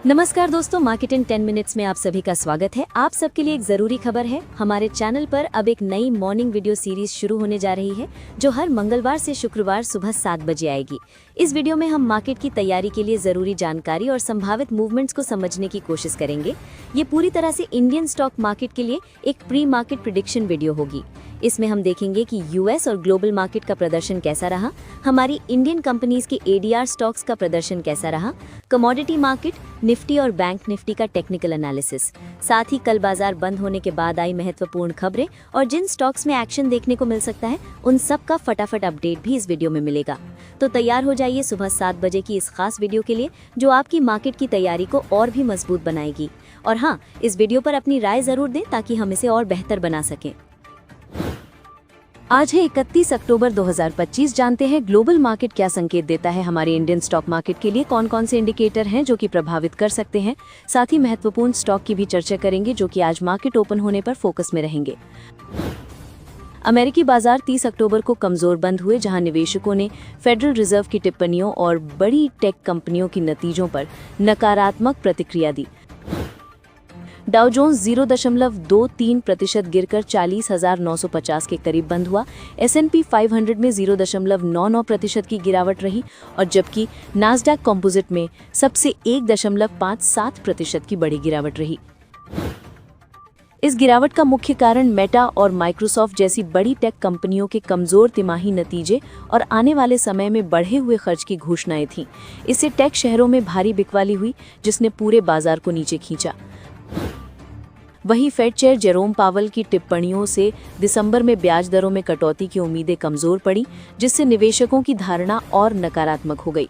नमस्कार दोस्तों, market in 10 minutes में आप सभी का स्वागत है। आप सबके लिए एक जरूरी खबर है। हमारे चैनल पर अब एक नई मॉर्निंग वीडियो सीरीज शुरू होने जा रही है जो हर मंगलवार से शुक्रवार सुबह 7 बजे आएगी। इस वीडियो में हम मार्केट की तैयारी के लिए जरूरी जानकारी और संभावित मूवमेंट्स को समझने की कोशिश करेंगे। ये पूरी तरह से इंडियन स्टॉक मार्केट के लिए एक प्री मार्केट प्रिडिक्शन वीडियो होगी। इसमें हम देखेंगे कि यूएस और ग्लोबल मार्केट का प्रदर्शन कैसा रहा, हमारी इंडियन कंपनीज के एडीआर स्टॉक्स का प्रदर्शन कैसा रहा, कमोडिटी मार्केट, निफ्टी और बैंक निफ्टी का टेक्निकल एनालिसिस, साथ ही कल बाजार बंद होने के बाद आई महत्वपूर्ण खबरें और जिन स्टॉक्स में एक्शन देखने को मिल सकता है उन सब का फटाफट अपडेट भी इस वीडियो में मिलेगा। तो तैयार हो जाइए सुबह 7 बजे की इस खास वीडियो के लिए जो आपकी मार्केट की तैयारी को और भी मजबूत बनाएगी। और हाँ, इस वीडियो पर अपनी राय जरूर दें ताकि हम इसे और बेहतर बना सकें। आज है 31 अक्टूबर 2025। जानते हैं ग्लोबल मार्केट क्या संकेत देता है हमारे इंडियन स्टॉक मार्केट के लिए, कौन कौन से इंडिकेटर हैं जो कि प्रभावित कर सकते हैं। साथ ही महत्वपूर्ण स्टॉक की भी चर्चा करेंगे जो कि आज मार्केट ओपन होने पर फोकस में रहेंगे। अमेरिकी बाजार 30 अक्टूबर को कमजोर बंद हुए जहां निवेशकों ने फेडरल रिजर्व की टिप्पणियों और बड़ी टेक कंपनियों की नतीजों पर नकारात्मक प्रतिक्रिया दी। डाउ जोन्स 0.23% गिरकर 40,950 के करीब बंद हुआ। S&P 500 में 0.99% की गिरावट रही और जबकि नास्डैक कंपोजिट में सबसे 1.57% की बड़ी गिरावट रही। इस गिरावट का मुख्य कारण मेटा और माइक्रोसॉफ्ट जैसी बड़ी टेक कंपनियों के कमजोर तिमाही नतीजे और आने वाले समय में बढ़े हुए खर्च की घोषणाएं थीं। इससे टेक शहरों में भारी बिकवाली हुई जिसने पूरे बाजार को नीचे खींचा। वहीं फेड चेयर जेरोम पावल की टिप्पणियों से दिसंबर में ब्याज दरों में कटौती की उम्मीदें कमजोर पड़ी जिससे निवेशकों की धारणा और नकारात्मक हो गई।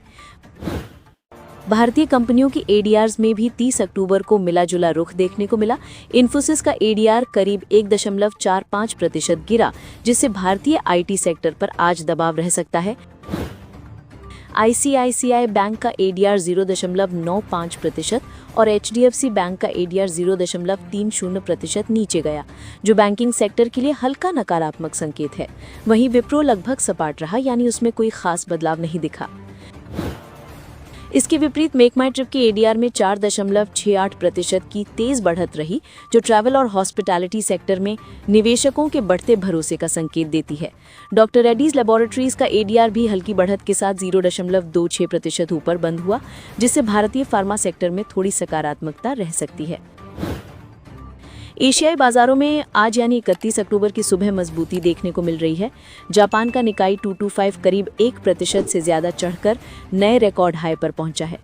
भारतीय कंपनियों की एडीआर्स में भी 30 अक्टूबर को मिला जुला रुख देखने को मिला। इन्फोसिस का एडीआर करीब 1.45% गिरा जिससे भारतीय आईटी सेक्टर पर आज दबाव रह सकता है। आईसीआईसीआई बैंक का एडीआर 0.95% और एचडीएफसी बैंक का एडीआर 0.30% नीचे गया जो बैंकिंग सेक्टर के लिए हल्का नकारात्मक संकेत है। वहीं विप्रो लगभग सपाट रहा, यानी उसमें कोई खास बदलाव नहीं दिखा। इसके विपरीत मेक माई ट्रिप के एडीआर में 4.68% की तेज बढ़त रही जो ट्रैवल और हॉस्पिटैलिटी सेक्टर में निवेशकों के बढ़ते भरोसे का संकेत देती है। डॉक्टर रेड्डीज लेबोरेटरीज का एडीआर भी हल्की बढ़त के साथ 0.26% ऊपर बंद हुआ जिससे भारतीय फार्मा सेक्टर में थोड़ी सकारात्मकता रह सकती है। एशियाई बाजारों में आज यानी 31 अक्टूबर की सुबह मजबूती देखने को मिल रही है। जापान का निकाई 225 करीब 1% से ज्यादा चढ़कर नए रिकॉर्ड हाई पर पहुंचा है।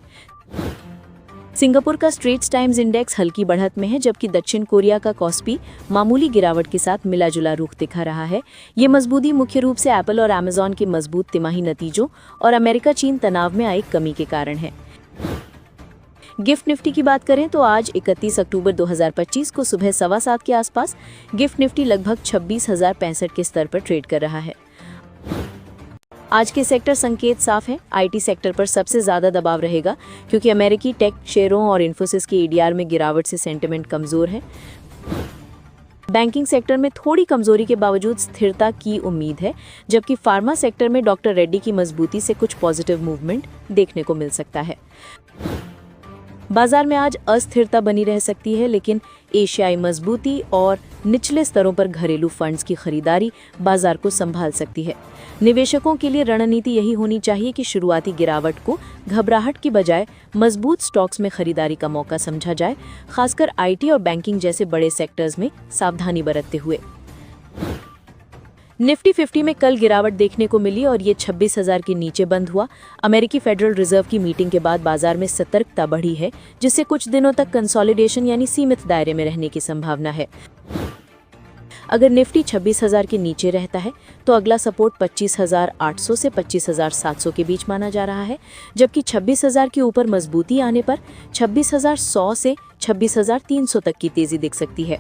सिंगापुर का स्ट्रेट्स टाइम्स इंडेक्स हल्की बढ़त में है जबकि दक्षिण कोरिया का कॉस्पी मामूली गिरावट के साथ मिला जुला रुख दिखा रहा है। ये मजबूती मुख्य रूप से एप्पल और अमेजॉन के मजबूत तिमाही नतीजों और अमेरिका चीन तनाव में आई कमी के कारण है। गिफ्ट निफ्टी की बात करें तो आज 31 अक्टूबर 2025 को सुबह 7:15 के आसपास गिफ्ट निफ्टी लगभग 26,065 के स्तर पर ट्रेड कर रहा है। आज के सेक्टर संकेत साफ है। आईटी सेक्टर पर सबसे ज्यादा दबाव रहेगा क्योंकि अमेरिकी टेक शेयरों और इन्फोसिस के एडीआर में गिरावट से सेंटिमेंट कमजोर है। बैंकिंग सेक्टर में थोड़ी कमजोरी के बावजूद स्थिरता की उम्मीद है जबकि फार्मा सेक्टर में डॉक्टर रेड्डी की मजबूती से कुछ पॉजिटिव मूवमेंट देखने को मिल सकता है। बाजार में आज अस्थिरता बनी रह सकती है लेकिन एशियाई मजबूती और निचले स्तरों पर घरेलू फंड्स की खरीदारी बाजार को संभाल सकती है। निवेशकों के लिए रणनीति यही होनी चाहिए कि शुरुआती गिरावट को घबराहट की बजाय मजबूत स्टॉक्स में खरीदारी का मौका समझा जाए, खासकर आईटी और बैंकिंग जैसे बड़े सेक्टर्स में सावधानी बरतते हुए। निफ्टी 50 में कल गिरावट देखने को मिली और ये 26,000 के नीचे बंद हुआ। अमेरिकी फेडरल रिजर्व की मीटिंग के बाद बाजार में सतर्कता बढ़ी है जिससे कुछ दिनों तक कंसोलिडेशन यानी सीमित दायरे में रहने की संभावना है। अगर निफ्टी 26,000 के नीचे रहता है तो अगला सपोर्ट 25,800 से 25,700 के बीच माना जा रहा है जबकि 26,000 के ऊपर मजबूती आने पर 26,100 से 26,300 तक की तेजी दिख सकती है।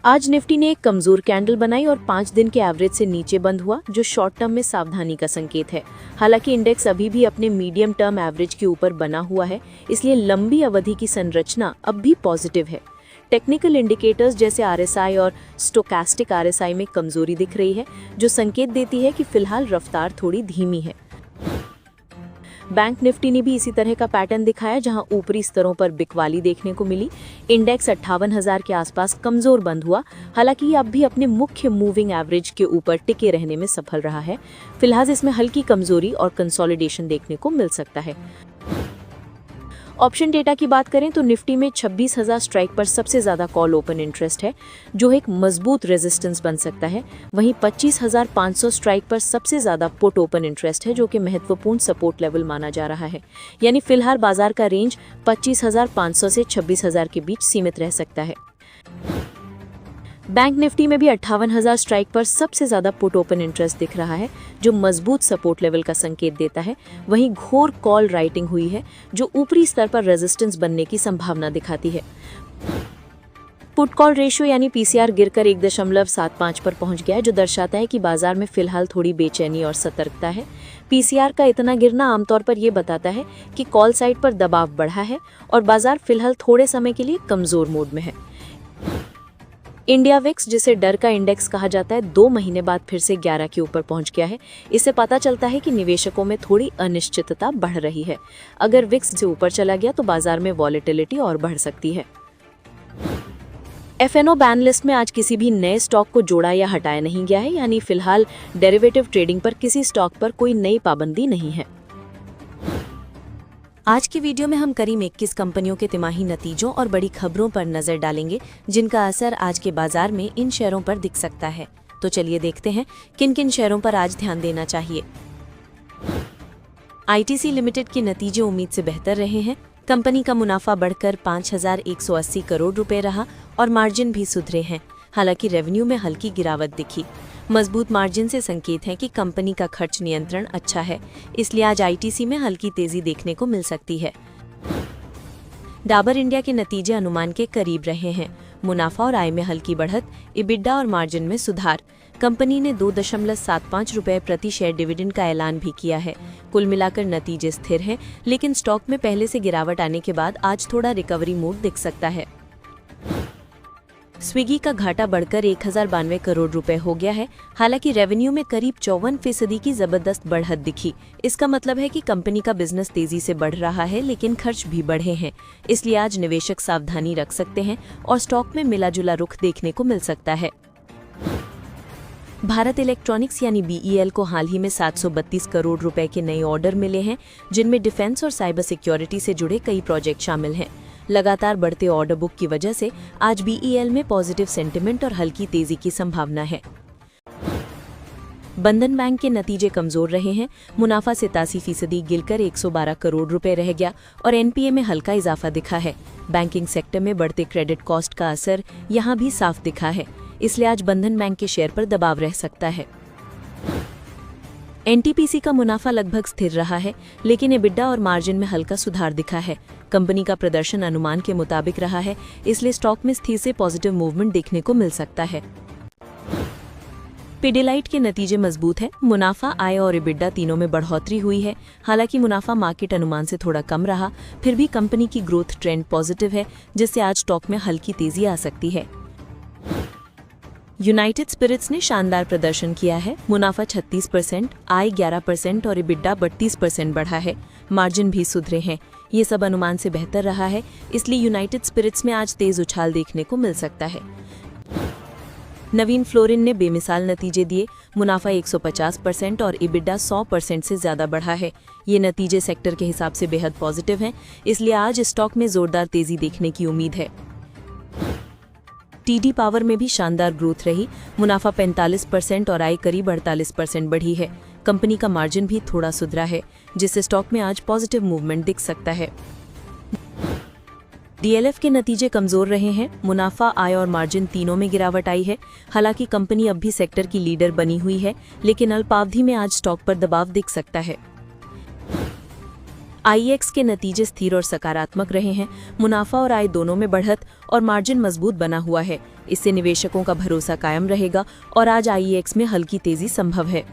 आज निफ्टी ने एक कमजोर कैंडल बनाई और 5 दिन के एवरेज से नीचे बंद हुआ जो शॉर्ट टर्म में सावधानी का संकेत है। हालांकि इंडेक्स अभी भी अपने मीडियम टर्म एवरेज के ऊपर बना हुआ है इसलिए लंबी अवधि की संरचना अब भी पॉजिटिव है। टेक्निकल इंडिकेटर्स जैसे आरएसआई और स्टोकास्टिक आरएसआई में कमजोरी दिख रही है जो संकेत देती है कि फिलहाल रफ्तार थोड़ी धीमी है। बैंक निफ्टी ने भी इसी तरह का पैटर्न दिखाया, जहां ऊपरी स्तरों पर बिकवाली देखने को मिली। इंडेक्स 58,000 के आसपास कमजोर बंद हुआ, हालांकि ये अब भी अपने मुख्य मूविंग एवरेज के ऊपर टिके रहने में सफल रहा है। फिलहाल इसमें हल्की कमजोरी और कंसोलिडेशन देखने को मिल सकता है। ऑप्शन डेटा की बात करें तो निफ्टी में 26,000 स्ट्राइक पर सबसे ज्यादा कॉल ओपन इंटरेस्ट है, जो एक मजबूत रेजिस्टेंस बन सकता है। वहीं 25,500 स्ट्राइक पर सबसे ज्यादा पुट ओपन इंटरेस्ट है, जो कि महत्वपूर्ण सपोर्ट लेवल माना जा रहा है। यानी फिलहाल बाजार का रेंज 25,500 से 26,000 के बीच सीमित रह सकता है। बैंक निफ्टी में भी 58,000 स्ट्राइक पर सबसे ज्यादा पुट ओपन इंटरेस्ट दिख रहा है, जो मजबूत सपोर्ट लेवल का संकेत देता है। वहीं घोर कॉल राइटिंग हुई है, जो ऊपरी स्तर पर रेजिस्टेंस बनने की संभावना दिखाती है। पुट कॉल रेशियो यानी पीसीआर गिरकर 1.75 पर पहुंच गया है, जो दर्शाता है कि बाजार में फिलहाल थोड़ी बेचैनी और सतर्कता है। पीसीआर का इतना गिरना आमतौर पर यह बताता है कि कॉल साइड पर दबाव बढ़ा है और बाजार फिलहाल थोड़े समय के लिए कमजोर मोड में है। इंडिया विक्स, जिसे डर का इंडेक्स कहा जाता है, 2 महीने बाद फिर से 11 के ऊपर पहुंच गया है। इससे पता चलता है कि निवेशकों में थोड़ी अनिश्चितता बढ़ रही है। अगर विक्स से ऊपर चला गया तो बाजार में वॉलेटिलिटी और बढ़ सकती है। एफएनओ बैन लिस्ट में आज किसी भी नए स्टॉक को जोड़ा या हटाया नहीं गया है, यानी फिलहाल डेरिवेटिव ट्रेडिंग पर किसी स्टॉक पर कोई नई पाबंदी नहीं है। आज की वीडियो में हम करीब 21 कंपनियों के तिमाही नतीजों और बड़ी खबरों पर नजर डालेंगे, जिनका असर आज के बाजार में इन शेयरों पर दिख सकता है। तो चलिए देखते हैं किन किन शेयरों पर आज ध्यान देना चाहिए। आईटीसी लिमिटेड के नतीजे उम्मीद से बेहतर रहे हैं। कंपनी का मुनाफा बढ़कर 5,180 करोड़ रुपए रहा और मार्जिन भी सुधरे हैं। हालांकि रेवेन्यू में हल्की गिरावट दिखी। मजबूत मार्जिन से संकेत है कि कंपनी का खर्च नियंत्रण अच्छा है, इसलिए आज आईटीसी में हल्की तेजी देखने को मिल सकती है। डाबर इंडिया के नतीजे अनुमान के करीब रहे हैं। मुनाफा और आय में हल्की बढ़त, इबिड्डा और मार्जिन में सुधार। कंपनी ने 2.75 रुपए प्रति शेयर डिविडेंड का ऐलान भी किया है। कुल मिलाकर नतीजे स्थिर हैं, लेकिन स्टॉक में पहले से गिरावट आने के बाद आज थोड़ा रिकवरी मूड दिख सकता है। स्विगी का घाटा बढ़कर 1,092 करोड़ रुपए हो गया है। हालांकि रेवेन्यू में करीब 54% की जबरदस्त बढ़त दिखी। इसका मतलब है कि कंपनी का बिजनेस तेजी से बढ़ रहा है, लेकिन खर्च भी बढ़े हैं। इसलिए आज निवेशक सावधानी रख सकते हैं और स्टॉक में मिला जुला रुख देखने को मिल सकता है। भारत इलेक्ट्रॉनिक्स यानी बीईएल को हाल ही में 732 करोड़ रुपए के नए ऑर्डर मिले हैं, जिनमें डिफेंस और साइबर सिक्योरिटी से जुड़े कई प्रोजेक्ट शामिल हैं। लगातार बढ़ते ऑर्डर बुक की वजह से आज बीईएल में पॉजिटिव सेंटिमेंट और हल्की तेजी की संभावना है। बंधन बैंक के नतीजे कमजोर रहे हैं। मुनाफा 87% गिरकर 112 करोड़ रुपए रह गया और एनपीए में हल्का इजाफा दिखा है। बैंकिंग सेक्टर में बढ़ते क्रेडिट कॉस्ट का असर यहां भी साफ दिखा है, इसलिए आज बंधन बैंक के शेयर पर दबाव रह सकता है। एनटीपीसी का मुनाफा लगभग स्थिर रहा है, लेकिन एबिड्डा और मार्जिन में हल्का सुधार दिखा है। कंपनी का प्रदर्शन अनुमान के मुताबिक रहा है, इसलिए स्टॉक में स्थिर से पॉजिटिव मूवमेंट देखने को मिल सकता है। पिडिलाइट के नतीजे मजबूत हैं। मुनाफा, आय और एबिड्डा तीनों में बढ़ोतरी हुई है। हालांकि मुनाफा मार्केट अनुमान से थोड़ा कम रहा, फिर भी कंपनी की ग्रोथ ट्रेंड पॉजिटिव है, जिससे आज स्टॉक में हल्की तेजी आ सकती है। यूनाइटेड स्पिरिट्स ने शानदार प्रदर्शन किया है। मुनाफा 36%, आय 11% और एबिड्डा 32% बढ़ा है। मार्जिन भी सुधरे हैं। ये सब अनुमान से बेहतर रहा है, इसलिए यूनाइटेड स्पिरिट्स में आज तेज उछाल देखने को मिल सकता है। नवीन फ्लोरिन ने बेमिसाल नतीजे दिए। मुनाफा 150% और एबिड्डा 100% से ज्यादा बढ़ा है। ये नतीजे सेक्टर के हिसाब से बेहद पॉजिटिव हैं, इसलिए आज स्टॉक में जोरदार तेजी देखने की उम्मीद है। टीडी पावर में भी शानदार ग्रोथ रही। मुनाफा 45% और आय करीब 48% बढ़ी है। कंपनी का मार्जिन भी थोड़ा सुधरा है, जिससे स्टॉक में आज पॉजिटिव मूवमेंट दिख सकता है। डीएलएफ के नतीजे कमजोर रहे हैं। मुनाफा, आय और मार्जिन तीनों में गिरावट आई है। हालांकि कंपनी अब भी सेक्टर की लीडर बनी हुई है, लेकिन अल्पावधि में आज स्टॉक पर दबाव दिख सकता है। आईएक्स के नतीजे स्थिर और सकारात्मक रहे हैं। मुनाफा और आय दोनों में बढ़त और मार्जिन मजबूत बना हुआ है। इससे निवेशकों का भरोसा कायम रहेगा और आज आईएक्स में हल्की तेजी संभव है।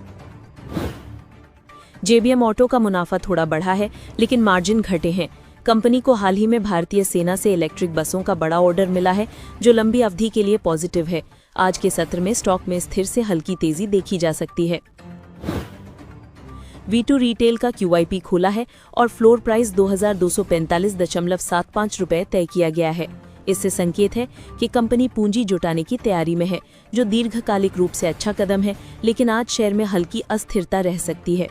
जेबीएम ऑटो का मुनाफा थोड़ा बढ़ा है, लेकिन मार्जिन घटे हैं। कंपनी को हाल ही में भारतीय सेना से इलेक्ट्रिक बसों का बड़ा ऑर्डर मिला है, जो लंबी अवधि के लिए पॉजिटिव है। आज के सत्र में स्टॉक में स्थिर से हल्की तेजी देखी जा सकती है। V2 रिटेल का QIP खोला है और फ्लोर प्राइस 2245.75 रुपए तय किया गया है। इससे संकेत है कि कंपनी पूंजी जुटाने की तैयारी में है, जो दीर्घकालिक रूप से अच्छा कदम है, लेकिन आज शेयर में हल्की अस्थिरता रह सकती है।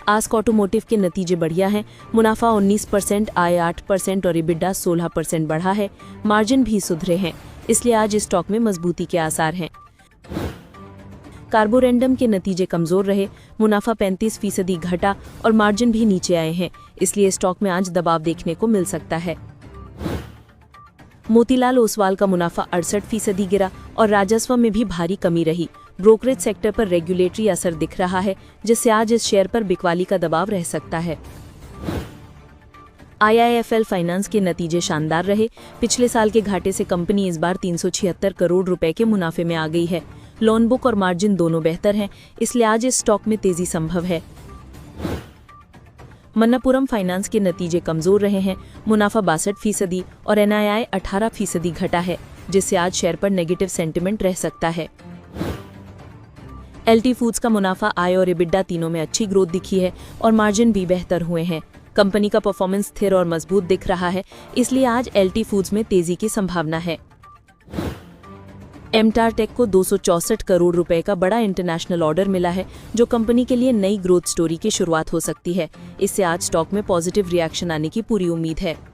आस्क ऑटोमोटिव के नतीजे बढ़िया हैं। मुनाफा 19%, आय 8% और EBITDA 16% बढ़ा है। मार्जिन भी सुधरे हैं, इसलिए आज इस स्टॉक में मजबूती के आसार हैं। कार्बोरेंडम के नतीजे कमजोर रहे। मुनाफा 35% घटा और मार्जिन भी नीचे आए हैं, इसलिए स्टॉक में आज दबाव देखने को मिल सकता है। मोतीलाल ओसवाल का मुनाफा 68% गिरा और राजस्व में भी भारी कमी रही। ब्रोकरेज सेक्टर पर रेगुलेटरी असर दिख रहा है, जिससे आज इस शेयर पर बिकवाली का दबाव रह सकता है। IIFL फाइनेंस के नतीजे शानदार रहे। पिछले साल के घाटे से कंपनी इस बार 376 करोड़ रुपए के मुनाफे में आ गई है। लोन बुक और मार्जिन दोनों बेहतर हैं, इसलिए आज इस स्टॉक में तेजी संभव है। मन्नापुरम फाइनेंस के नतीजे कमजोर रहे हैं। मुनाफा 62% और NII 18% घटा है, जिससे आज शेयर पर नेगेटिव सेंटिमेंट रह सकता है। LT फूड्स का मुनाफा, आय और EBITDA तीनों में अच्छी ग्रोथ दिखी है और मार्जिन भी बेहतर हुए हैं। कंपनी का परफॉर्मेंस स्थिर और मजबूत दिख रहा है, इसलिए आज LT फूड्स में तेजी की संभावना है। MTAR टेक को 264 करोड़ रुपए का बड़ा इंटरनेशनल ऑर्डर मिला है, जो कंपनी के लिए नई ग्रोथ स्टोरी की शुरुआत हो सकती है। इससे आज स्टॉक में पॉजिटिव रिएक्शन आने की पूरी उम्मीद है।